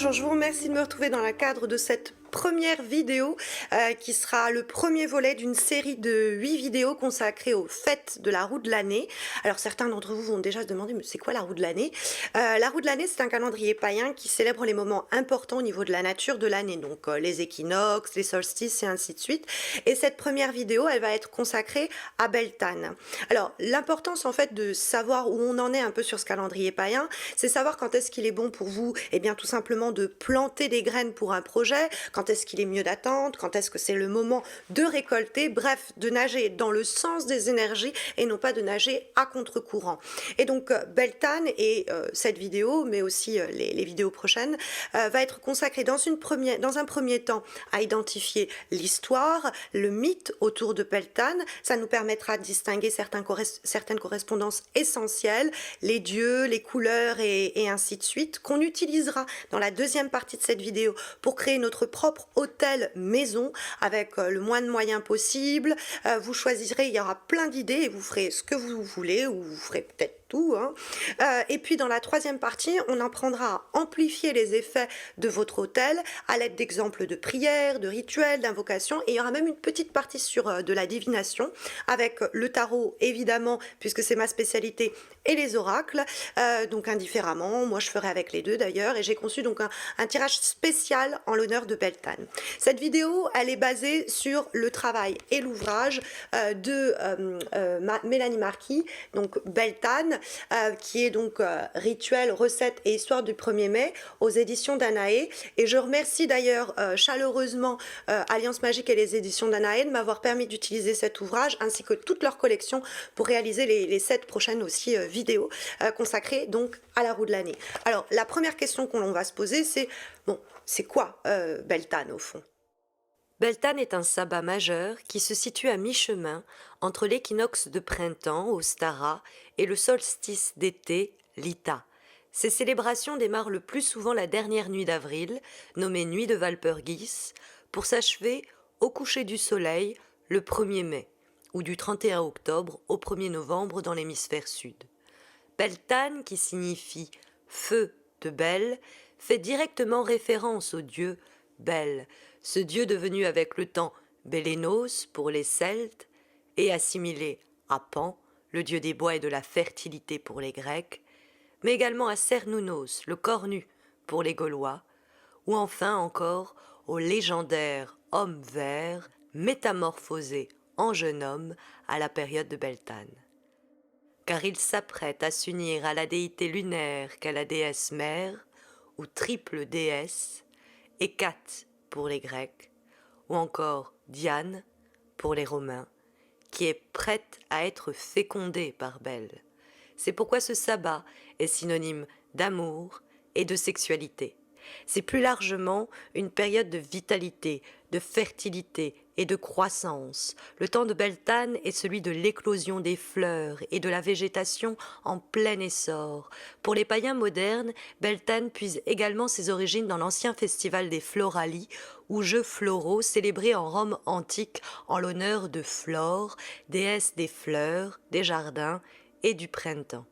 Bonjour, je vous remercie de me retrouver dans le cadre de cette première vidéo qui sera le premier volet d'une série de 8 vidéos consacrées aux fêtes de la roue de l'année. Alors certains d'entre vous vont déjà se demander mais c'est quoi la roue de l'année? La roue de l'année, c'est un calendrier païen qui célèbre les moments importants au niveau de la nature de l'année, donc les équinoxes, les solstices et ainsi de suite. Et cette première vidéo, elle va être consacrée à Beltane. Alors l'importance en fait de savoir où on en est un peu sur ce calendrier païen, c'est savoir quand est-ce qu'il est bon pour vous, et bien tout simplement de planter des graines pour un projet, quand est-ce qu'il est mieux d'attendre, quand est-ce que c'est le moment de récolter, bref, de nager dans le sens des énergies et non pas de nager à contre-courant. Et donc Beltane et cette vidéo, mais aussi les vidéos prochaines, va être consacrée dans un premier temps à identifier l'histoire, le mythe autour de Beltane. Ça nous permettra de distinguer certaines correspondances essentielles, les dieux, les couleurs et ainsi de suite, qu'on utilisera dans la deuxième partie de cette vidéo pour créer notre propre hôtel maison avec le moins de moyens possible. Vous choisirez, il y aura plein d'idées et vous ferez ce que vous voulez ou vous ferez peut-être tout, hein. Et puis dans la troisième partie, on apprendra à amplifier les effets de votre hôtel à l'aide d'exemples de prières, de rituels, d'invocations, et il y aura même une petite partie sur de la divination avec le tarot évidemment puisque c'est ma spécialité et les oracles, donc indifféremment, moi je ferai avec les deux d'ailleurs, et j'ai conçu donc un tirage spécial en l'honneur de Beltane. Cette vidéo, elle est basée sur le travail et l'ouvrage de Mélanie Marquis, donc Beltane, qui est donc rituel, recettes et histoire du 1er mai aux éditions Danaé. Et je remercie d'ailleurs chaleureusement Alliance Magique et les éditions Danaé de m'avoir permis d'utiliser cet ouvrage ainsi que toute leur collection pour réaliser les 7 prochaines aussi vidéos consacrées donc à la roue de l'année. Alors la première question qu'on va se poser, c'est bon, c'est quoi Beltane au fond? Beltane est un sabbat majeur qui se situe à mi-chemin entre l'équinoxe de printemps, Ostara, et le solstice d'été, Lita. Ces célébrations démarrent le plus souvent la dernière nuit d'avril, nommée nuit de Walpurgis, pour s'achever au coucher du soleil le 1er mai, ou du 31 octobre au 1er novembre dans l'hémisphère sud. Beltane, qui signifie feu de Bel, fait directement référence au dieu Bel, ce dieu devenu avec le temps Bélénos pour les Celtes et assimilé à Pan, le dieu des bois et de la fertilité pour les Grecs, mais également à Cernunnos, le cornu pour les Gaulois, ou enfin encore au légendaire homme vert métamorphosé en jeune homme à la période de Beltane. Car il s'apprête à s'unir à la déité lunaire qu'à la déesse mère, ou triple déesse, Hécate pour les Grecs, ou encore Diane pour les Romains, qui est prête à être fécondée par Belle. C'est pourquoi ce sabbat est synonyme d'amour et de sexualité. C'est plus largement une période de vitalité, de fertilité et de croissance. Le temps de Beltane est celui de l'éclosion des fleurs et de la végétation en plein essor. Pour les païens modernes, Beltane puise également ses origines dans l'ancien festival des Florali, ou jeux floraux célébrés en Rome antique en l'honneur de Flore, déesse des fleurs, des jardins et du printemps.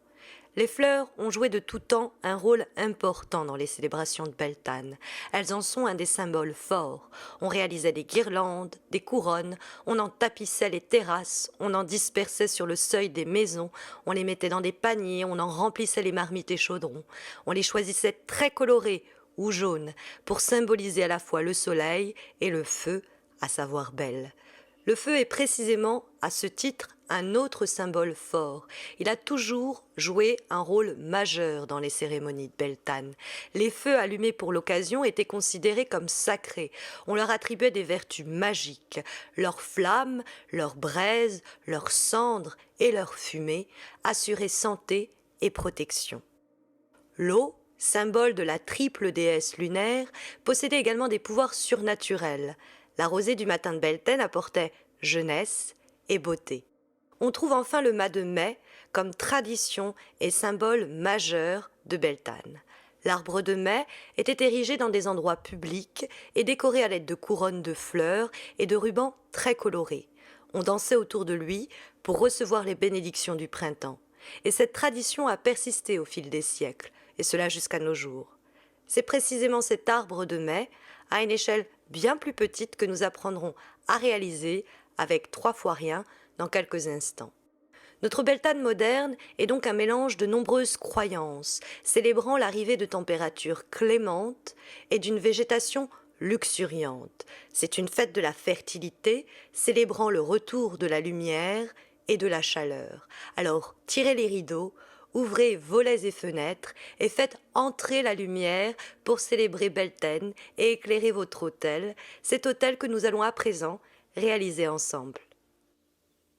Les fleurs ont joué de tout temps un rôle important dans les célébrations de Beltane. Elles en sont un des symboles forts. On réalisait des guirlandes, des couronnes, on en tapissait les terrasses, on en dispersait sur le seuil des maisons, on les mettait dans des paniers, on en remplissait les marmites et chaudrons. On les choisissait très colorés ou jaunes pour symboliser à la fois le soleil et le feu, à savoir Belle. Le feu est précisément, à ce titre, un autre symbole fort. Il a toujours joué un rôle majeur dans les cérémonies de Beltane. Les feux allumés pour l'occasion étaient considérés comme sacrés. On leur attribuait des vertus magiques. Leurs flammes, leurs braises, leurs cendres et leurs fumées assuraient santé et protection. L'eau, symbole de la triple déesse lunaire, possédait également des pouvoirs surnaturels. La rosée du matin de Beltane apportait jeunesse et beauté. On trouve enfin le mas de mai comme tradition et symbole majeur de Beltane. L'arbre de mai était érigé dans des endroits publics et décoré à l'aide de couronnes de fleurs et de rubans très colorés. On dansait autour de lui pour recevoir les bénédictions du printemps. Et cette tradition a persisté au fil des siècles, et cela jusqu'à nos jours. C'est précisément cet arbre de mai, à une échelle bien plus petite, que nous apprendrons à réaliser avec 3 fois rien dans quelques instants. Notre Beltane moderne est donc un mélange de nombreuses croyances, célébrant l'arrivée de températures clémentes et d'une végétation luxuriante. C'est une fête de la fertilité, célébrant le retour de la lumière et de la chaleur. Alors, tirez les rideaux, ouvrez volets et fenêtres et faites entrer la lumière pour célébrer Beltane et éclairer votre hôtel, cet hôtel que nous allons à présent réaliser ensemble.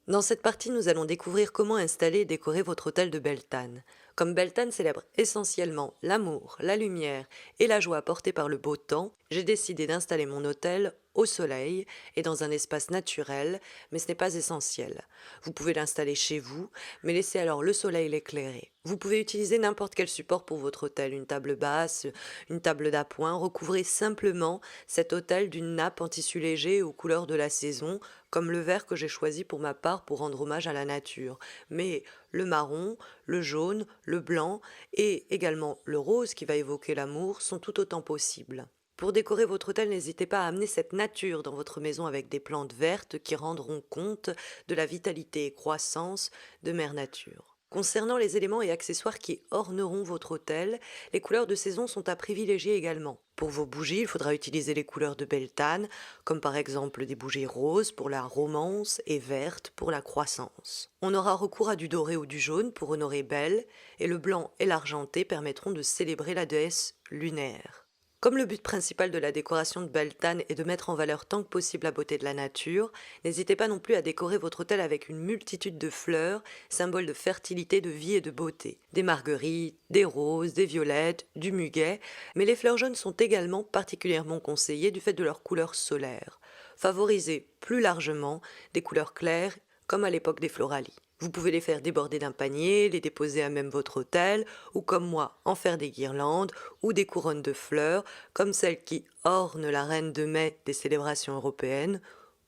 Dans cette partie, nous allons découvrir comment installer et décorer votre hôtel de Beltane. Comme Beltane célèbre essentiellement l'amour, la lumière et la joie apportée par le beau temps, j'ai décidé d'installer mon hôtel au soleil et dans un espace naturel, mais ce n'est pas essentiel. Vous pouvez l'installer chez vous, mais laissez alors le soleil l'éclairer. Vous pouvez utiliser n'importe quel support pour votre hôtel, une table basse, une table d'appoint. Recouvrez simplement cet hôtel d'une nappe en tissu léger aux couleurs de la saison, comme le vert que j'ai choisi pour ma part pour rendre hommage à la nature. Mais le marron, le jaune, le blanc et également le rose qui va évoquer l'amour sont tout autant possibles. Pour décorer votre hôtel, n'hésitez pas à amener cette nature dans votre maison avec des plantes vertes qui rendront compte de la vitalité et croissance de Mère Nature. Concernant les éléments et accessoires qui orneront votre hôtel, les couleurs de saison sont à privilégier également. Pour vos bougies, il faudra utiliser les couleurs de Beltane, comme par exemple des bougies roses pour la romance et vertes pour la croissance. On aura recours à du doré ou du jaune pour honorer Belle, et le blanc et l'argenté permettront de célébrer la déesse lunaire. Comme le but principal de la décoration de Beltane est de mettre en valeur tant que possible la beauté de la nature, n'hésitez pas non plus à décorer votre hôtel avec une multitude de fleurs, symboles de fertilité, de vie et de beauté. Des marguerites, des roses, des violettes, du muguet, mais les fleurs jaunes sont également particulièrement conseillées du fait de leur couleur solaire. Favorisez plus largement des couleurs claires comme à l'époque des floralies. Vous pouvez les faire déborder d'un panier, les déposer à même votre hôtel, ou comme moi, en faire des guirlandes ou des couronnes de fleurs, comme celles qui ornent la reine de mai des célébrations européennes,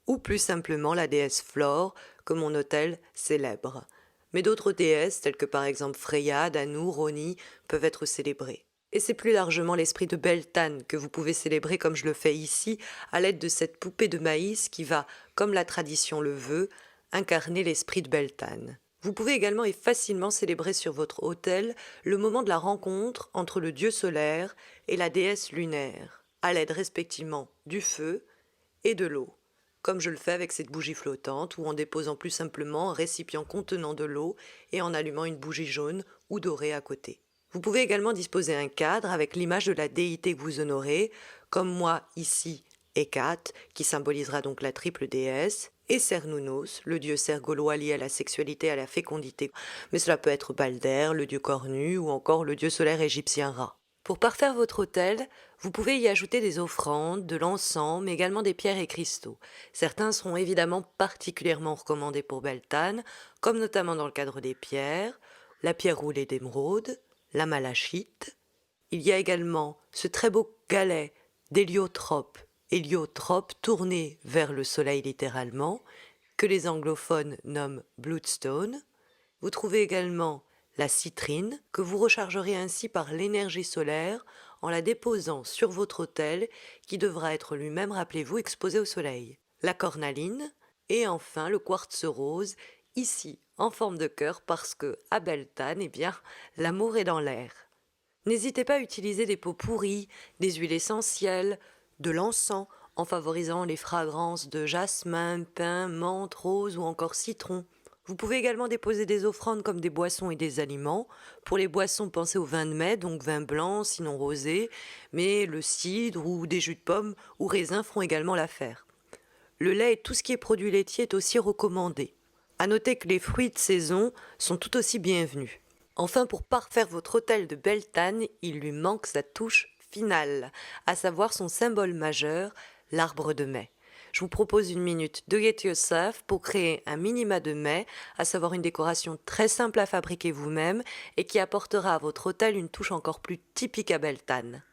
ou plus simplement la déesse Flore, que mon hôtel célèbre. Mais d'autres déesses, telles que par exemple Freya, Danu, Roni, peuvent être célébrées. Et c'est plus largement l'esprit de Beltane que vous pouvez célébrer comme je le fais ici, à l'aide de cette poupée de maïs qui va, comme la tradition le veut, incarner l'esprit de Beltane. Vous pouvez également et facilement célébrer sur votre hôtel le moment de la rencontre entre le dieu solaire et la déesse lunaire, à l'aide respectivement du feu et de l'eau, comme je le fais avec cette bougie flottante ou en déposant plus simplement un récipient contenant de l'eau et en allumant une bougie jaune ou dorée à côté. Vous pouvez également disposer un cadre avec l'image de la déité que vous honorez, comme moi ici Hécate, qui symbolisera donc la triple déesse, et Cernunnos, le dieu cerf gaulois lié à la sexualité et à la fécondité. Mais cela peut être Balder, le dieu cornu, ou encore le dieu solaire égyptien Ra. Pour parfaire votre hôtel, vous pouvez y ajouter des offrandes, de l'encens, mais également des pierres et cristaux. Certains seront évidemment particulièrement recommandés pour Beltane, comme notamment dans le cadre des pierres, la pierre roulée d'émeraude, la malachite. Il y a également ce très beau galet d'héliotrope, héliotrope tourné vers le soleil littéralement, que les anglophones nomment Bloodstone. Vous trouvez également la citrine, que vous rechargerez ainsi par l'énergie solaire en la déposant sur votre hôtel, qui devra être lui-même, rappelez-vous, exposé au soleil. La cornaline, et enfin le quartz rose, ici en forme de cœur, parce que, à Beltane, eh bien, l'amour est dans l'air. N'hésitez pas à utiliser des peaux pourries, des huiles essentielles, de l'encens, en favorisant les fragrances de jasmin, pin, menthe, rose ou encore citron. Vous pouvez également déposer des offrandes comme des boissons et des aliments. Pour les boissons, pensez au vin de mai, donc vin blanc, sinon rosé, mais le cidre ou des jus de pommes ou raisins feront également l'affaire. Le lait et tout ce qui est produit laitier est aussi recommandé. À noter que les fruits de saison sont tout aussi bienvenus. Enfin, pour parfaire votre hôtel de Beltane, il lui manque sa touche finale, à savoir son symbole majeur, l'arbre de mai. Je vous propose une minute do it yourself pour créer un minima de mai, à savoir une décoration très simple à fabriquer vous-même et qui apportera à votre hôtel une touche encore plus typique à Beltane.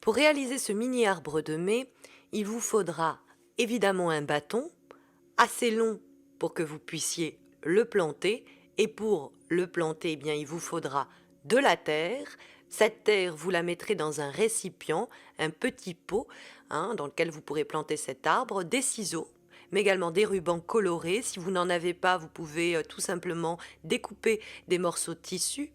Pour réaliser ce mini arbre de mai, il vous faudra évidemment un bâton, assez long pour que vous puissiez le planter, et pour le planter, eh bien, il vous faudra de la terre, Cette terre, vous la mettrez dans un récipient, un petit pot, dans lequel vous pourrez planter cet arbre, des ciseaux, mais également des rubans colorés. Si vous n'en avez pas, vous pouvez tout simplement découper des morceaux de tissu.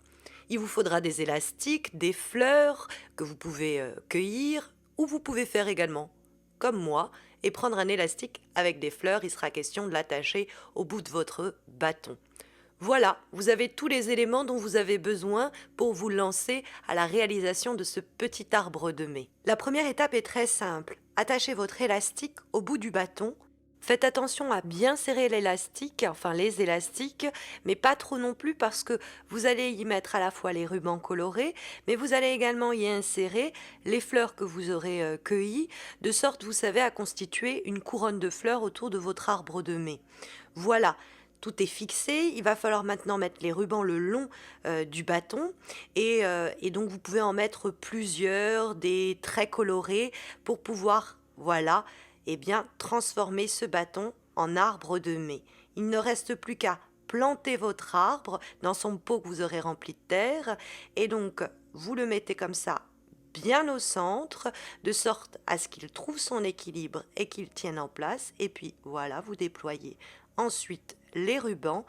Il vous faudra des élastiques, des fleurs que vous pouvez cueillir, ou vous pouvez faire également, comme moi, et prendre un élastique avec des fleurs. Il sera question de l'attacher au bout de votre bâton. Voilà, vous avez tous les éléments dont vous avez besoin pour vous lancer à la réalisation de ce petit arbre de mai. La première étape est très simple. Attachez votre élastique au bout du bâton. Faites attention à bien serrer l'élastique, enfin les élastiques, mais pas trop non plus parce que vous allez y mettre à la fois les rubans colorés, mais vous allez également y insérer les fleurs que vous aurez cueillies, de sorte, vous savez, à constituer une couronne de fleurs autour de votre arbre de mai. Voilà. Tout est fixé, il va falloir maintenant mettre les rubans le long du bâton et donc vous pouvez en mettre plusieurs, des traits colorés pour pouvoir, voilà, transformer ce bâton en arbre de mai. Il ne reste plus qu'à planter votre arbre dans son pot que vous aurez rempli de terre et donc vous le mettez comme ça bien au centre, de sorte à ce qu'il trouve son équilibre et qu'il tienne en place. Et puis voilà, vous déployez ensuite les rubans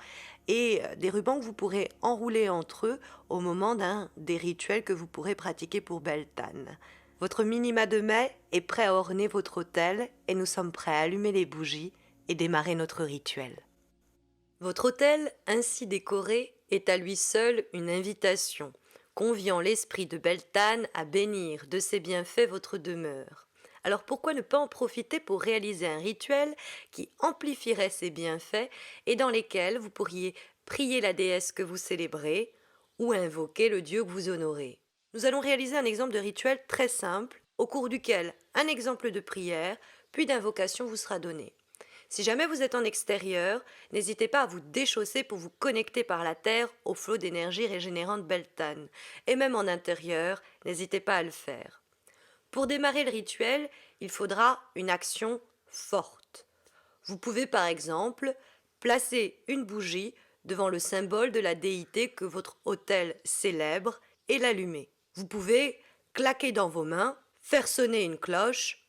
et des rubans que vous pourrez enrouler entre eux au moment d'un des rituels que vous pourrez pratiquer pour Beltane. Votre minima de mai est prêt à orner votre autel et nous sommes prêts à allumer les bougies et démarrer notre rituel. Votre autel, ainsi décoré, est à lui seul une invitation, conviant l'esprit de Beltane à bénir de ses bienfaits votre demeure. Alors pourquoi ne pas en profiter pour réaliser un rituel qui amplifierait ces bienfaits et dans lesquels vous pourriez prier la déesse que vous célébrez ou invoquer le dieu que vous honorez. Nous allons réaliser un exemple de rituel très simple, au cours duquel un exemple de prière puis d'invocation vous sera donné. Si jamais vous êtes en extérieur, n'hésitez pas à vous déchausser pour vous connecter par la terre au flot d'énergie régénérante Beltane. Et même en intérieur, n'hésitez pas à le faire. Pour démarrer le rituel, il faudra une action forte. Vous pouvez par exemple placer une bougie devant le symbole de la déité que votre autel célèbre et l'allumer. Vous pouvez claquer dans vos mains, faire sonner une cloche.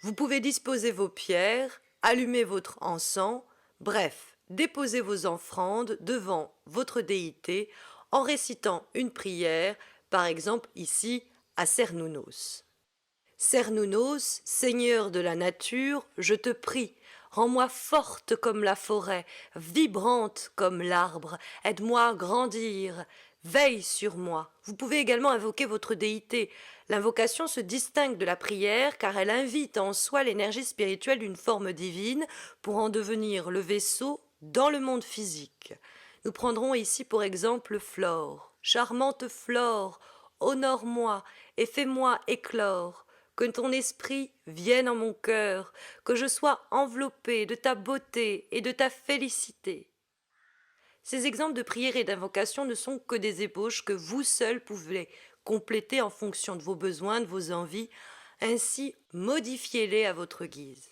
Vous pouvez disposer vos pierres, allumer votre encens, bref, déposer vos offrandes devant votre déité en récitant une prière, par exemple ici à Cernunnos. Cernunnos, Seigneur de la nature, je te prie, rends-moi forte comme la forêt, vibrante comme l'arbre, aide-moi à grandir, veille sur moi. Vous pouvez également invoquer votre déité. L'invocation se distingue de la prière car elle invite en soi l'énergie spirituelle d'une forme divine pour en devenir le vaisseau dans le monde physique. Nous prendrons ici pour exemple Flore. Charmante Flore, honore-moi et fais-moi éclore. Que ton esprit vienne en mon cœur, que je sois enveloppé de ta beauté et de ta félicité. Ces exemples de prière et d'invocation ne sont que des ébauches que vous seuls pouvez compléter en fonction de vos besoins, de vos envies, ainsi modifiez-les à votre guise.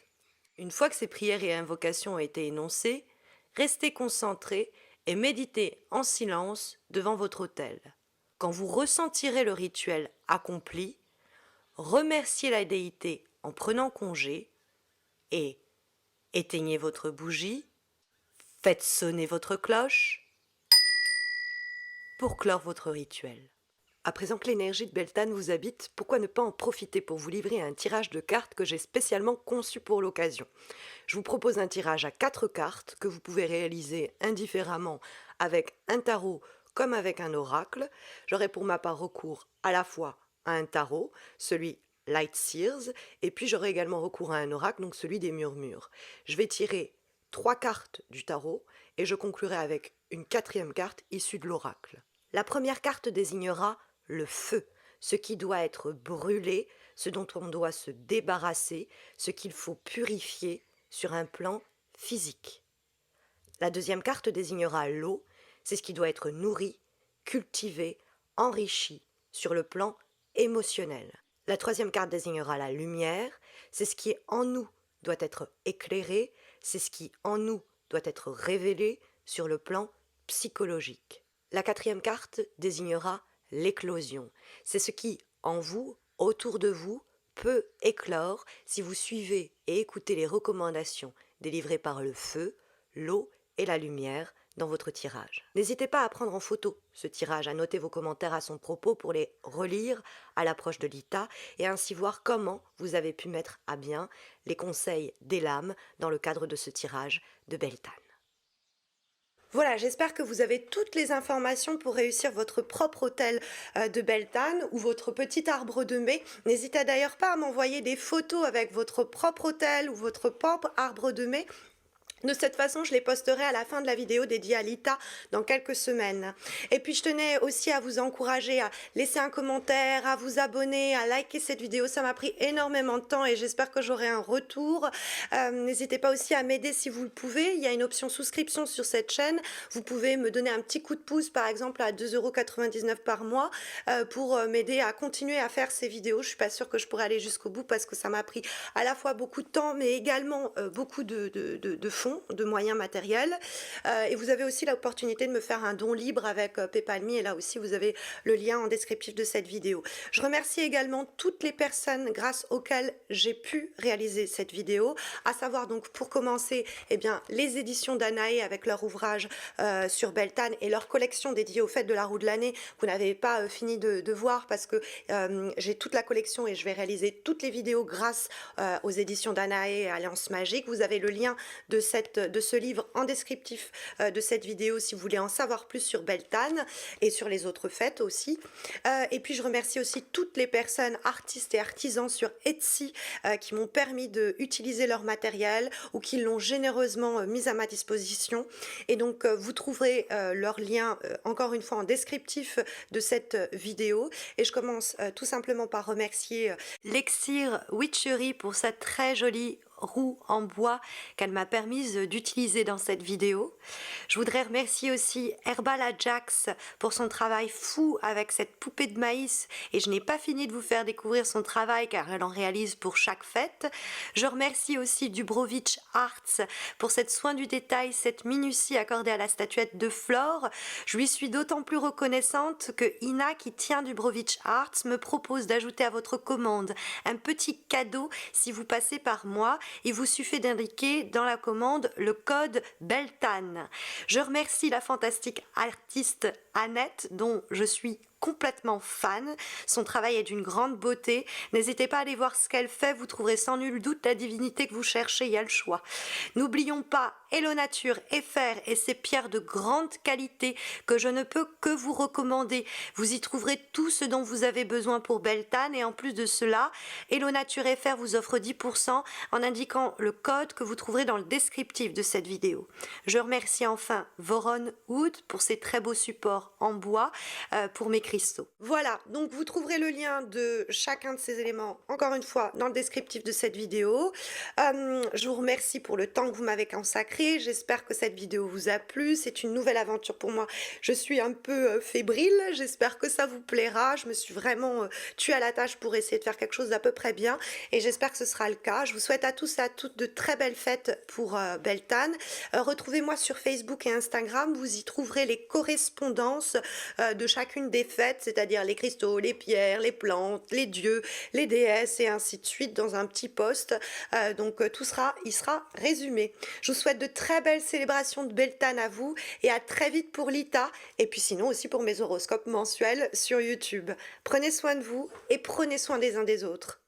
Une fois que ces prières et invocations ont été énoncées, restez concentrés et méditez en silence devant votre autel. Quand vous ressentirez le rituel accompli, remerciez la déité en prenant congé et éteignez votre bougie, faites sonner votre cloche pour clore votre rituel. À présent que l'énergie de Beltane vous habite, pourquoi ne pas en profiter pour vous livrer un tirage de cartes que j'ai spécialement conçu pour l'occasion. Je vous propose un tirage à 4 cartes que vous pouvez réaliser indifféremment avec un tarot comme avec un oracle. J'aurai pour ma part recours à la fois à un tarot, celui Light Seers, et puis j'aurai également recours à un oracle, donc celui des murmures. Je vais tirer 3 cartes du tarot et je conclurai avec une 4e carte issue de l'oracle. La première carte désignera le feu, ce qui doit être brûlé, ce dont on doit se débarrasser, ce qu'il faut purifier sur un plan physique. La deuxième carte désignera l'eau, c'est ce qui doit être nourri, cultivé, enrichi sur le plan émotionnel. La troisième carte désignera la lumière, c'est ce qui en nous doit être éclairé, c'est ce qui en nous doit être révélé sur le plan psychologique. La 4e carte désignera l'éclosion. C'est ce qui, en vous, autour de vous, peut éclore si vous suivez et écoutez les recommandations délivrées par le feu, l'eau et la lumière dans votre tirage. N'hésitez pas à prendre en photo ce tirage, à noter vos commentaires à son propos pour les relire à l'approche de l'ITA et ainsi voir comment vous avez pu mettre à bien les conseils des lames dans le cadre de ce tirage de Beltane. Voilà, j'espère que vous avez toutes les informations pour réussir votre propre hôtel de Beltane ou votre petit arbre de mai. N'hésitez d'ailleurs pas à m'envoyer des photos avec votre propre hôtel ou votre propre arbre de mai. De cette façon, je les posterai à la fin de la vidéo dédiée à l'ITA dans quelques semaines. Et puis, je tenais aussi à vous encourager à laisser un commentaire, à vous abonner, à liker cette vidéo. Ça m'a pris énormément de temps et j'espère que j'aurai un retour. N'hésitez pas aussi à m'aider si vous le pouvez. Il y a une option souscription sur cette chaîne. Vous pouvez me donner un petit coup de pouce, par exemple à 2,99 € par mois pour m'aider à continuer à faire ces vidéos. Je suis pas sûre que je pourrais aller jusqu'au bout parce que ça m'a pris à la fois beaucoup de temps, mais également beaucoup de fonds, de moyens matériels. Et vous avez aussi l'opportunité de me faire un don libre avec PayPal.me et là aussi vous avez le lien en descriptif de cette vidéo. Je remercie également toutes les personnes grâce auxquelles j'ai pu réaliser cette vidéo, à savoir donc pour commencer eh bien, les éditions d'Anaé avec leur ouvrage sur Beltane et leur collection dédiée aux fêtes de la roue de l'année. Vous n'avez pas fini de voir parce que j'ai toute la collection et je vais réaliser toutes les vidéos grâce aux éditions d'Anaé et Alliance Magique. Vous avez le lien de ce livre en descriptif de cette vidéo si vous voulez en savoir plus sur Beltane et sur les autres fêtes aussi. Et puis je remercie aussi toutes les personnes artistes et artisans sur Etsy qui m'ont permis d'utiliser leur matériel ou qui l'ont généreusement mis à ma disposition. Et donc vous trouverez leur lien encore une fois en descriptif de cette vidéo. Et je commence tout simplement par remercier Lexir Witchery pour sa très jolie roue en bois qu'elle m'a permise d'utiliser dans cette vidéo. Je voudrais remercier aussi Herbal Ajax pour son travail fou avec cette poupée de maïs et je n'ai pas fini de vous faire découvrir son travail car elle en réalise pour chaque fête. Je remercie aussi Dubrovitch Arts pour cette soin du détail, cette minutie accordée à la statuette de Flore. Je lui suis d'autant plus reconnaissante que Ina qui tient Dubrovitch Arts me propose d'ajouter à votre commande un petit cadeau si vous passez par moi. Il vous suffit d'indiquer dans la commande le code Beltane. Je remercie la fantastique artiste Annette dont je suis complètement fan. Son travail est d'une grande beauté. N'hésitez pas à aller voir ce qu'elle fait. Vous trouverez sans nul doute la divinité que vous cherchez. Il y a le choix. N'oublions pas Hello Nature FR et ses pierres de grande qualité que je ne peux que vous recommander. Vous y trouverez tout ce dont vous avez besoin pour Beltane et en plus de cela, Hello Nature FR vous offre 10% en indiquant le code que vous trouverez dans le descriptif de cette vidéo. Je remercie enfin Voron Wood pour ses très beaux supports en bois pour mes cristaux. Voilà, donc vous trouverez le lien de chacun de ces éléments, encore une fois, dans le descriptif de cette vidéo. Je vous remercie pour le temps que vous m'avez consacré. J'espère que cette vidéo vous a plu. C'est une nouvelle aventure pour moi. Je suis un peu fébrile. J'espère que ça vous plaira. Je me suis vraiment tuée à la tâche pour essayer de faire quelque chose d'à peu près bien. Et j'espère que ce sera le cas. Je vous souhaite à tous et à toutes de très belles fêtes pour Beltane. Retrouvez-moi sur Facebook et Instagram. Vous y trouverez les correspondances de chacune des fêtes, c'est-à-dire les cristaux, les pierres, les plantes, les dieux, les déesses et ainsi de suite dans un petit post. Donc il sera résumé. Je vous souhaite de très belles célébrations de Beltane à vous et à très vite pour l'ITA et puis sinon aussi pour mes horoscopes mensuels sur YouTube. Prenez soin de vous et prenez soin des uns des autres.